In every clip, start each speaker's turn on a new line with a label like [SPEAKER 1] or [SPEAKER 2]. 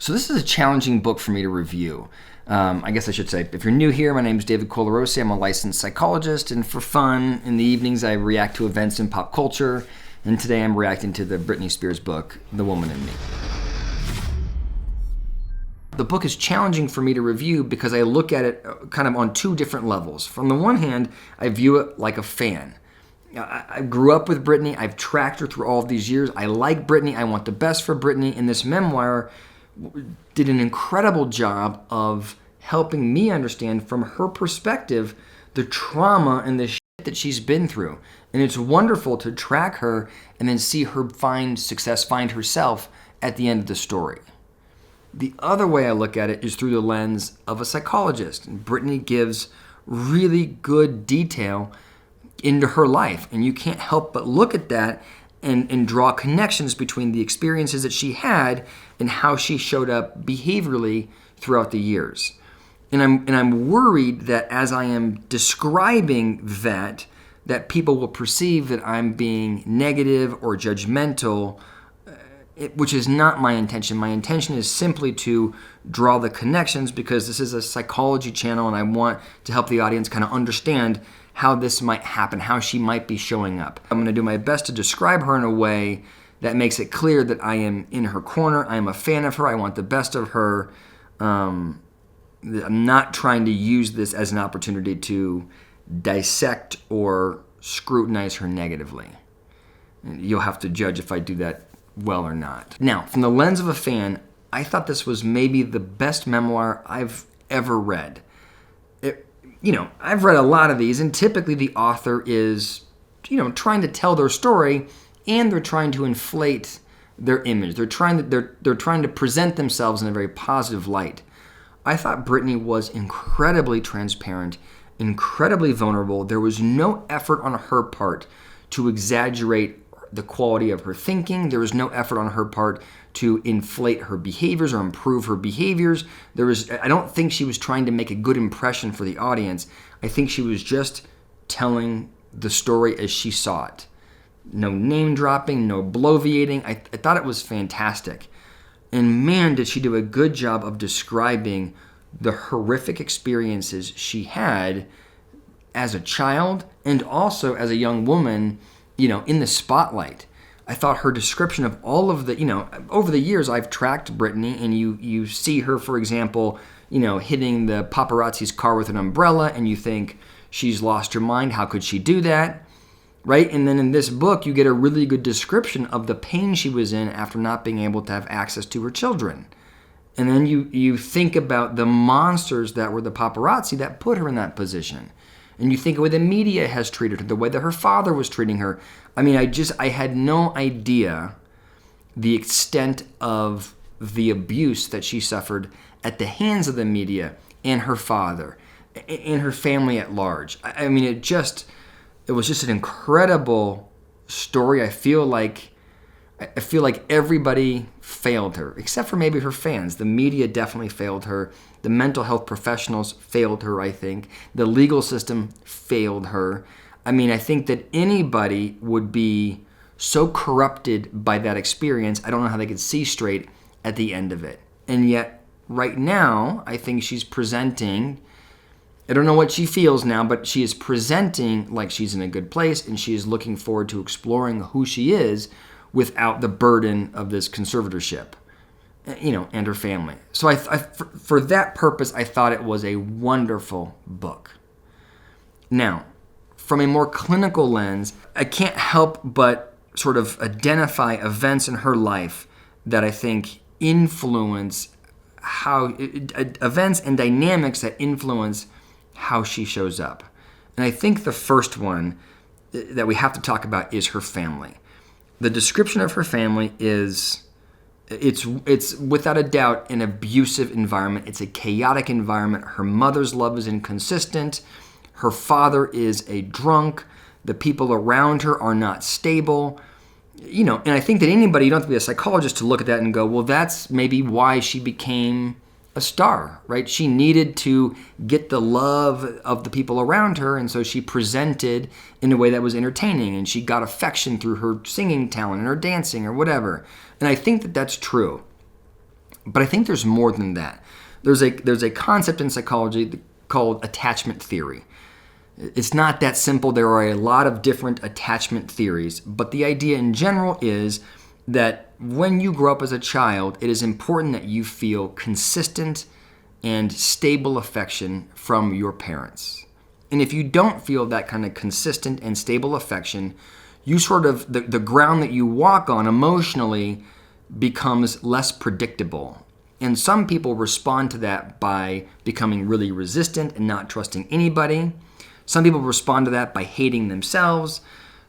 [SPEAKER 1] So this is a challenging book for me to review. I guess I should say, if you're new here, my name is David Colarossi. I'm a licensed psychologist, and for fun, in the evenings, I react to events in pop culture. And today I'm reacting to the Britney Spears book, The Woman in Me. The book is challenging for me to review because I look at it kind of on two different levels. From the one hand, I view it like a fan. I grew up with Britney. I've tracked her through all of these years. I like Britney. I want the best for Britney. And this memoir did an incredible job of helping me understand from her perspective the trauma and the shit that she's been through. And it's wonderful to track her and then see her find success, find herself at the end of the story. The other way I look at it is through the lens of a psychologist. And Britney gives really good detail into her life. And you can't help but look at that and draw connections between the experiences that she had and how she showed up behaviorally throughout the years. And I'm worried that as I am describing that people will perceive that I'm being negative or judgmental, which is not my intention. My intention is simply to draw the connections because this is a psychology channel and I want to help the audience kind of understand how this might happen, how she might be showing up. I'm going to do my best to describe her in a way that makes it clear that I am in her corner. I am a fan of her. I want the best of her. I'm not trying to use this as an opportunity to dissect or scrutinize her negatively. You'll have to judge if I do that well or not. Now, from the lens of a fan, I thought this was maybe the best memoir I've ever read. I've read a lot of these, and typically the author is, trying to tell their story, and they're trying to inflate their image. They're trying to present themselves in a very positive light. I thought Britney was incredibly transparent, incredibly vulnerable. There was no effort on her part to exaggerate the quality of her thinking. There was no effort on her part to inflate her behaviors or improve her behaviors. I don't think she was trying to make a good impression for the audience. I think she was just telling the story as she saw it. No name dropping, no bloviating. I thought it was fantastic. And man, did she do a good job of describing the horrific experiences she had as a child and also as a young woman, in the spotlight. I thought her description of all of the, over the years I've tracked Britney, and you see her, for example, hitting the paparazzi's car with an umbrella, and you think she's lost her mind. How could she do that? Right? And then in this book, you get a really good description of the pain she was in after not being able to have access to her children. And then you think about the monsters that were the paparazzi that put her in that position. And you think of the way the media has treated her, the way that her father was treating her. I mean, I had no idea the extent of the abuse that she suffered at the hands of the media and her father and her family at large. I mean, it was just an incredible story. I feel like everybody failed her, except for maybe her fans. The media definitely failed her. The mental health professionals failed her, I think. The legal system failed her. I mean, I think that anybody would be so corrupted by that experience, I don't know how they could see straight at the end of it. And yet, right now, I think she's presenting, I don't know what she feels now, but she is presenting like she's in a good place, and she is looking forward to exploring who she is without the burden of this conservatorship, and her family. So for that purpose, I thought it was a wonderful book. Now, from a more clinical lens, I can't help but sort of identify events in her life that I think influence events and dynamics that influence how she shows up. And I think the first one that we have to talk about is her family. The description of her family it's without a doubt an abusive environment. It's a chaotic environment. Her mother's love is inconsistent. Her father is a drunk. The people around her are not stable. And I think that anybody, you don't have to be a psychologist to look at that and go, well, that's maybe why she became a star, right? She needed to get the love of the people around her, and so she presented in a way that was entertaining, and she got affection through her singing talent and her dancing or whatever. And I think that that's true. But I think there's more than that. There's a concept in psychology called attachment theory. It's not that simple. There are a lot of different attachment theories, but the idea in general is that when you grow up as a child, it is important that you feel consistent and stable affection from your parents. And if you don't feel that kind of consistent and stable affection, you sort of, the ground that you walk on emotionally becomes less predictable. And some people respond to that by becoming really resistant and not trusting anybody. Some people respond to that by hating themselves.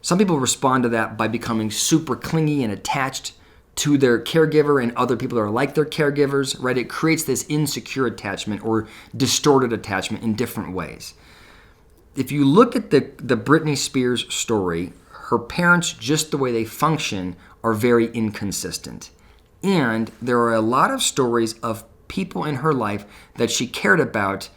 [SPEAKER 1] Some people respond to that by becoming super clingy and attached to their caregiver and other people that are like their caregivers, right? It creates this insecure attachment or distorted attachment in different ways. If you look at the Britney Spears story, her parents, just the way they function, are very inconsistent. And there are a lot of stories of people in her life that she cared about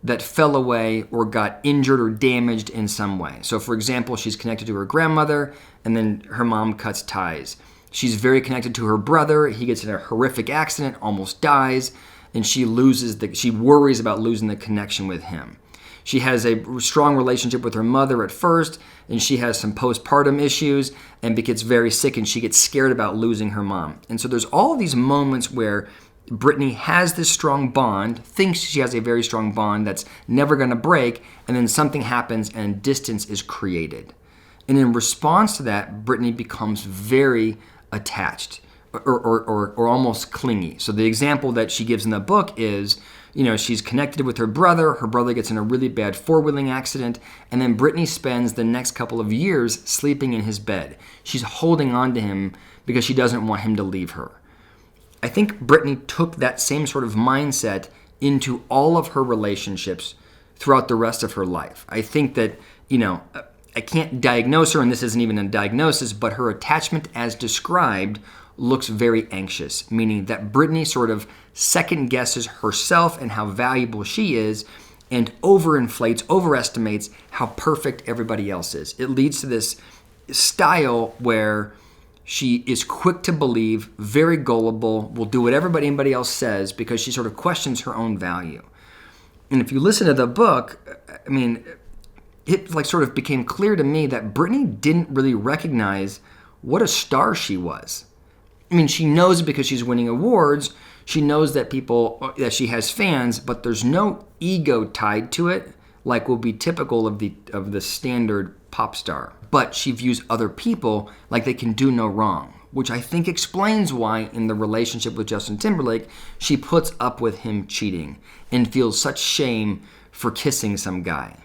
[SPEAKER 1] that fell away or got injured or damaged in some way. So for example, she's connected to her grandmother and then her mom cuts ties. She's very connected to her brother. He gets in a horrific accident, almost dies, and she worries about losing the connection with him. She has a strong relationship with her mother at first, and she has some postpartum issues and gets very sick, and she gets scared about losing her mom. And so there's all these moments where Britney has this strong bond, thinks she has a very strong bond that's never going to break, and then something happens and distance is created. And in response to that, Britney becomes very attached or almost clingy. So the example that she gives in the book is, she's connected with her brother. Her brother gets in a really bad four-wheeling accident, and then Britney spends the next couple of years sleeping in his bed. She's holding on to him because she doesn't want him to leave her. I think Britney took that same sort of mindset into all of her relationships throughout the rest of her life. I think that, I can't diagnose her, and this isn't even a diagnosis, but her attachment as described looks very anxious, meaning that Britney sort of second guesses herself and how valuable she is and overestimates how perfect everybody else is. It leads to this style where she is quick to believe, very gullible, will do what anybody else says because she sort of questions her own value. And if you listen to the book, it sort of became clear to me that Britney didn't really recognize what a star she was. She knows it because she's winning awards. She knows that she has fans, but there's no ego tied to it like will be typical of the standard pop star. But she views other people like they can do no wrong, which I think explains why in the relationship with Justin Timberlake, she puts up with him cheating and feels such shame for kissing some guy.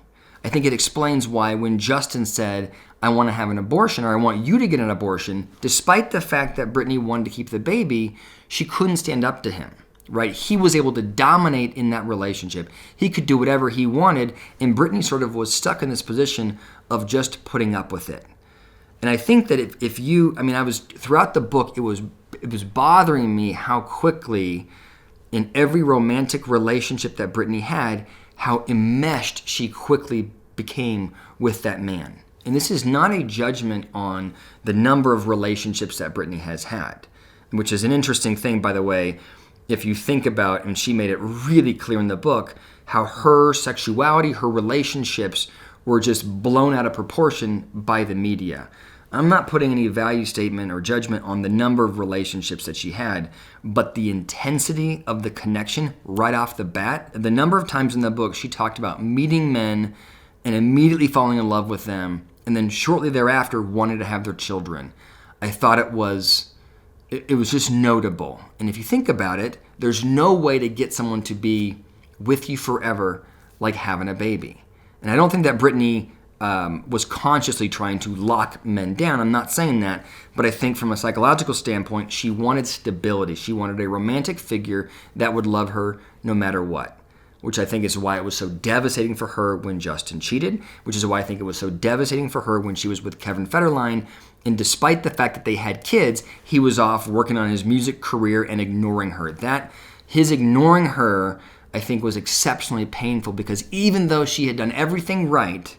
[SPEAKER 1] I think it explains why when Justin said, I want to have an abortion, or I want you to get an abortion, despite the fact that Britney wanted to keep the baby, she couldn't stand up to him, right? He was able to dominate in that relationship. He could do whatever he wanted, and Britney sort of was stuck in this position of just putting up with it. And I think that throughout the book, it was bothering me how quickly in every romantic relationship that Britney had, how enmeshed she quickly became with that man. And this is not a judgment on the number of relationships that Britney has had, which is an interesting thing, by the way, if you think about, and she made it really clear in the book, how her sexuality, her relationships were just blown out of proportion by the media. I'm not putting any value statement or judgment on the number of relationships that she had, but the intensity of the connection right off the bat, the number of times in the book she talked about meeting men and immediately falling in love with them, and then shortly thereafter wanted to have their children. I thought it was just notable. And if you think about it, there's no way to get someone to be with you forever like having a baby. And I don't think that Britney was consciously trying to lock men down. I'm not saying that, but I think from a psychological standpoint, she wanted stability. She wanted a romantic figure that would love her no matter what, which I think is why it was so devastating for her when Justin cheated, which is why I think it was so devastating for her when she was with Kevin Federline. And despite the fact that they had kids, he was off working on his music career and ignoring her. His ignoring her, I think, was exceptionally painful because even though she had done everything right,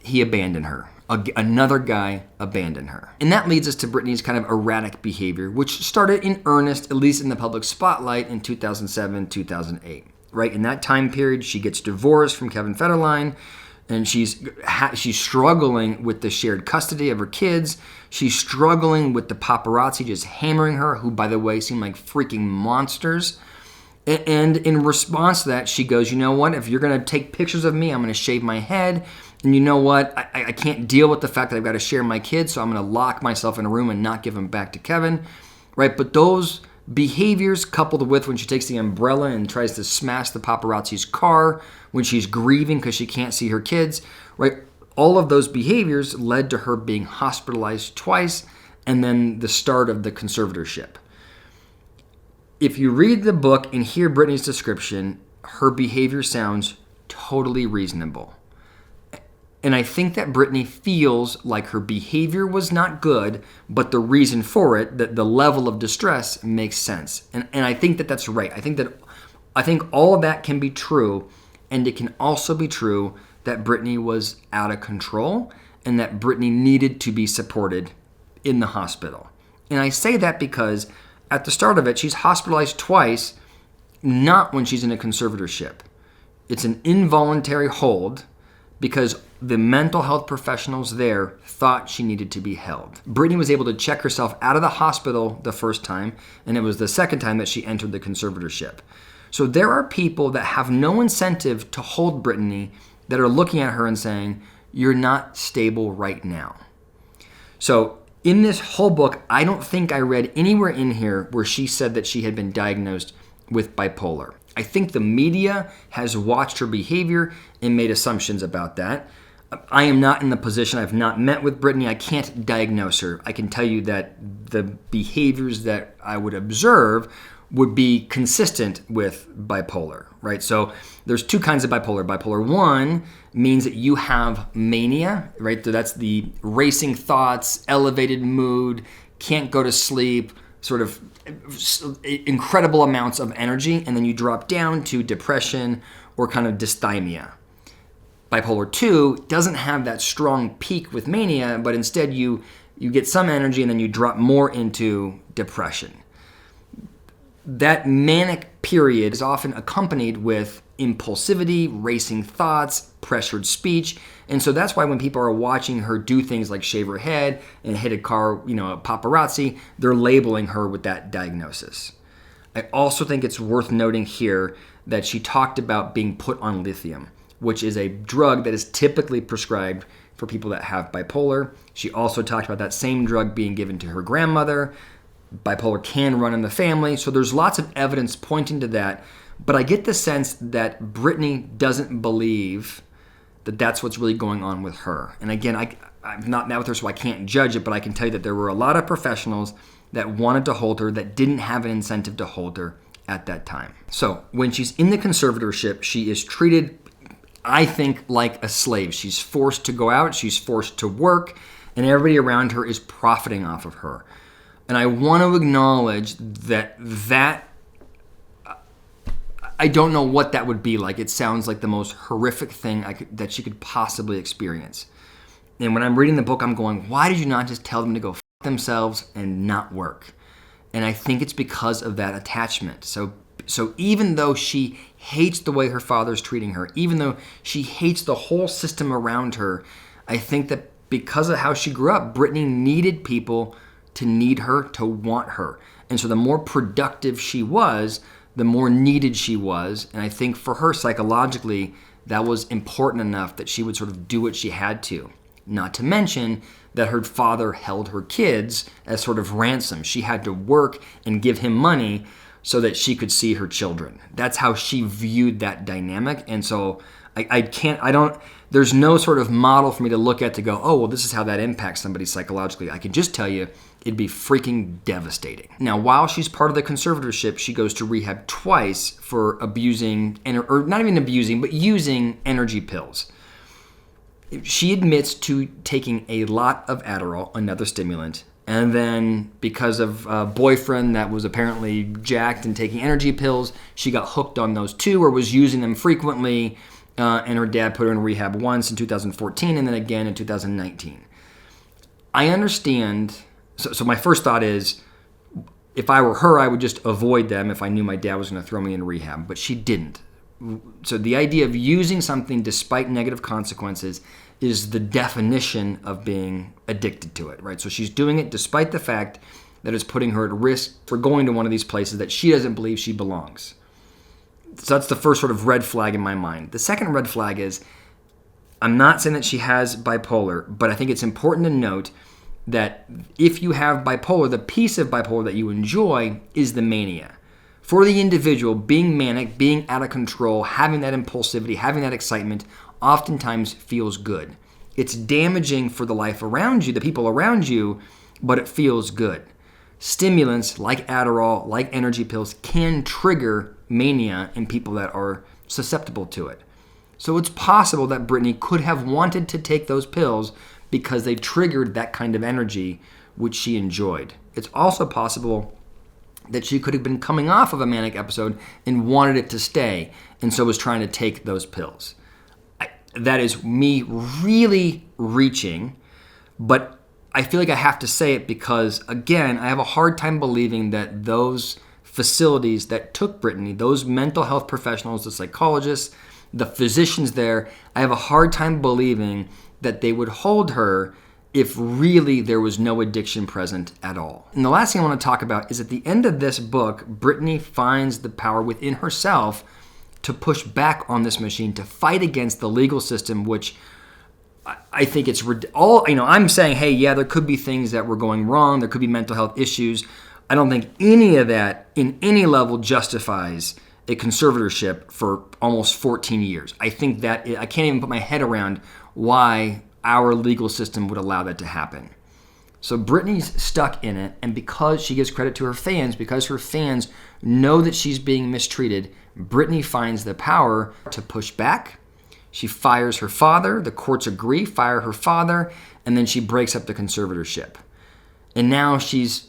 [SPEAKER 1] he abandoned her. Another guy abandoned her. And that leads us to Britney's kind of erratic behavior, which started in earnest, at least in the public spotlight, in 2007, 2008. Right? In that time period, she gets divorced from Kevin Federline, and she's struggling with the shared custody of her kids. She's struggling with the paparazzi just hammering her, who, by the way, seem like freaking monsters. And in response to that, she goes, you know what? If you're going to take pictures of me, I'm going to shave my head. And you know what? I can't deal with the fact that I've got to share my kids, so I'm going to lock myself in a room and not give them back to Kevin. Right? But those behaviors, coupled with when she takes the umbrella and tries to smash the paparazzi's car, when she's grieving because she can't see her kids, right? All of those behaviors led to her being hospitalized twice and then the start of the conservatorship. If you read the book and hear Britney's description, her behavior sounds totally reasonable. And I think that Britney feels like her behavior was not good, but the reason for it, that the level of distress makes sense. And I think that that's right. I think all of that can be true, and it can also be true that Britney was out of control and that Britney needed to be supported in the hospital. And I say that because at the start of it, she's hospitalized twice, not when she's in a conservatorship. It's an involuntary hold because the mental health professionals there thought she needed to be held. Britney was able to check herself out of the hospital the first time, and it was the second time that she entered the conservatorship. So there are people that have no incentive to hold Britney that are looking at her and saying, you're not stable right now. So in this whole book, I don't think I read anywhere in here where she said that she had been diagnosed with bipolar. I think the media has watched her behavior and made assumptions about that. I am not in the position, I've not met with Britney, I can't diagnose her. I can tell you that the behaviors that I would observe would be consistent with bipolar, right? So there's two kinds of bipolar. Bipolar 1 means that you have mania, right? So that's the racing thoughts, elevated mood, can't go to sleep, sort of incredible amounts of energy, and then you drop down to depression or kind of dysthymia. Bipolar 2 doesn't have that strong peak with mania, but instead you get some energy and then you drop more into depression. That manic period is often accompanied with impulsivity, racing thoughts, pressured speech. And so that's why when people are watching her do things like shave her head and hit a car, a paparazzi, they're labeling her with that diagnosis. I also think it's worth noting here that she talked about being put on lithium, which is a drug that is typically prescribed for people that have bipolar. She also talked about that same drug being given to her grandmother. Bipolar can run in the family, so there's lots of evidence pointing to that. But I get the sense that Britney doesn't believe that that's what's really going on with her. And again, I've not met with her, so I can't judge it, but I can tell you that there were a lot of professionals that wanted to hold her that didn't have an incentive to hold her at that time. So when she's in the conservatorship, she is treated, I think, like a slave. She's forced to go out, she's forced to work, and everybody around her is profiting off of her. And I want to acknowledge that I don't know what that would be like. It sounds like the most horrific thing that she could possibly experience. And when I'm reading the book, I'm going, why did you not just tell them to go f*** themselves and not work? And I think it's because of that attachment. So even though she hates the way her father's treating her, even though she hates the whole system around her, I think that because of how she grew up, Britney needed people to need her, to want her. And so the more productive she was, the more needed she was. And I think for her psychologically, that was important enough that she would sort of do what she had to. Not to mention that her father held her kids as sort of ransom. She had to work and give him money so that she could see her children. That's how she viewed that dynamic. And so there's no sort of model for me to look at to go, oh, well, this is how that impacts somebody psychologically. I can just tell you, it'd be freaking devastating. Now, while she's part of the conservatorship, she goes to rehab twice for abusing, or not even abusing, but using energy pills. She admits to taking a lot of Adderall, another stimulant, and then because of a boyfriend that was apparently jacked and taking energy pills, she got hooked on those too, or was using them frequently, and her dad put her in rehab once in 2014 and then again in 2019. I understand. So my first thought is, if I were her, I would just avoid them if I knew my dad was going to throw me in rehab, but she didn't. So the idea of using something despite negative consequences is the definition of being addicted to it, right? So she's doing it despite the fact that it's putting her at risk for going to one of these places that she doesn't believe she belongs. So that's the first sort of red flag in my mind. The second red flag is, I'm not saying that she has bipolar, but I think it's important to note that if you have bipolar, the piece of bipolar that you enjoy is the mania. For the individual, being manic, being out of control, having that impulsivity, having that excitement, oftentimes feels good. It's damaging for the life around you, the people around you, but it feels good. Stimulants like Adderall, like energy pills, can trigger mania in people that are susceptible to it. So it's possible that Britney could have wanted to take those pills because they triggered that kind of energy, which she enjoyed. It's also possible that she could have been coming off of a manic episode and wanted it to stay, and so was trying to take those pills. That is me really reaching, but I feel like I have to say it because, again, I have a hard time believing that those facilities that took Britney, those mental health professionals, the psychologists, the physicians there, I have a hard time believing that they would hold her if really there was no addiction present at all. And the last thing I want to talk about is at the end of this book, Britney finds the power within herself to push back on this machine, to fight against the legal system, which I think it's all, I'm saying, hey, yeah, there could be things that were going wrong. There could be mental health issues. I don't think any of that in any level justifies a conservatorship for almost 14 years. I think that I can't even put my head around why our legal system would allow that to happen. So Britney's stuck in it, and because she gives credit to her fans, because her fans know that she's being mistreated, Britney finds the power to push back. She fires her father, the courts agree, fire her father, and then she breaks up the conservatorship. And now she's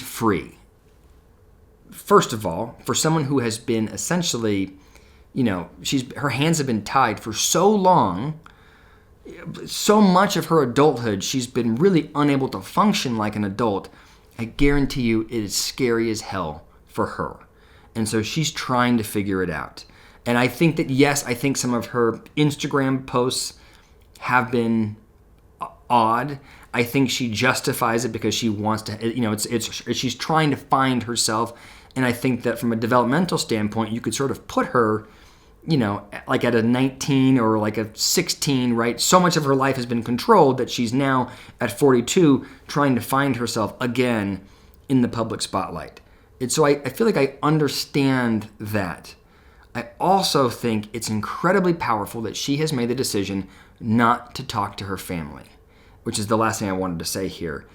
[SPEAKER 1] free. First of all, for someone who has been essentially, her hands have been tied for so long, so much of her adulthood, she's been really unable to function like an adult. I guarantee you it is scary as hell for her. And so she's trying to figure it out. And I think that, yes, I think some of her Instagram posts have been odd. I think she justifies it because she wants to, she's trying to find herself. And I think that from a developmental standpoint, you could sort of put her, like at a 19 or like a 16, right? So much of her life has been controlled that she's now at 42 trying to find herself again in the public spotlight. And so I feel like I understand that. I also think it's incredibly powerful that she has made the decision not to talk to her family, which is the last thing I wanted to say here.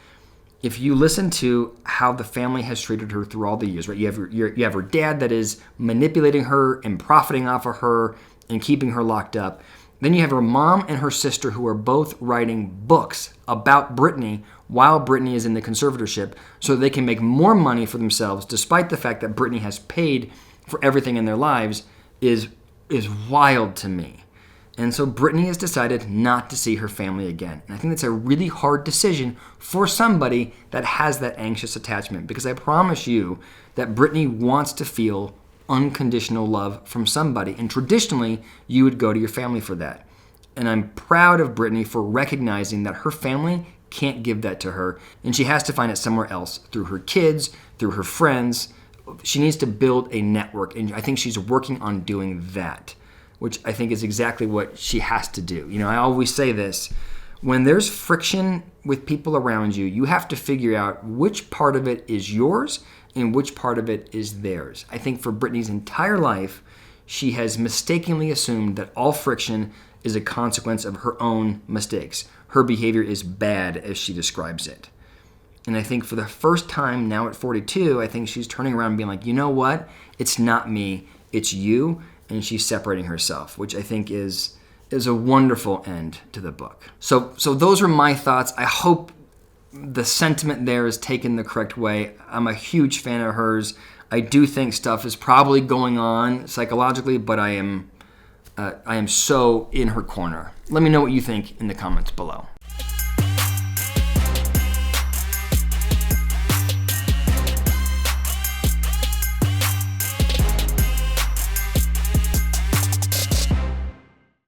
[SPEAKER 1] If you listen to how the family has treated her through all the years, right? You have her dad that is manipulating her and profiting off of her and keeping her locked up. Then you have her mom and her sister who are both writing books about Britney while Britney is in the conservatorship so they can make more money for themselves, despite the fact that Britney has paid for everything in their lives, is wild to me. And so Britney has decided not to see her family again. And I think that's a really hard decision for somebody that has that anxious attachment, because I promise you that Britney wants to feel unconditional love from somebody. And traditionally, you would go to your family for that. And I'm proud of Britney for recognizing that her family can't give that to her, and she has to find it somewhere else, through her kids, through her friends. She needs to build a network, and I think she's working on doing that, which I think is exactly what she has to do. I always say this, when there's friction with people around you, you have to figure out which part of it is yours and which part of it is theirs. I think for Britney's entire life, she has mistakenly assumed that all friction is a consequence of her own mistakes. Her behavior is bad, as she describes it. And I think for the first time now at 42, I think she's turning around and being like, you know what? It's not me, it's you. And she's separating herself, which I think is a wonderful end to the book. So those are my thoughts. I hope the sentiment there is taken the correct way. I'm a huge fan of hers. I do think stuff is probably going on psychologically, but I am I am so in her corner. Let me know what you think in the comments below.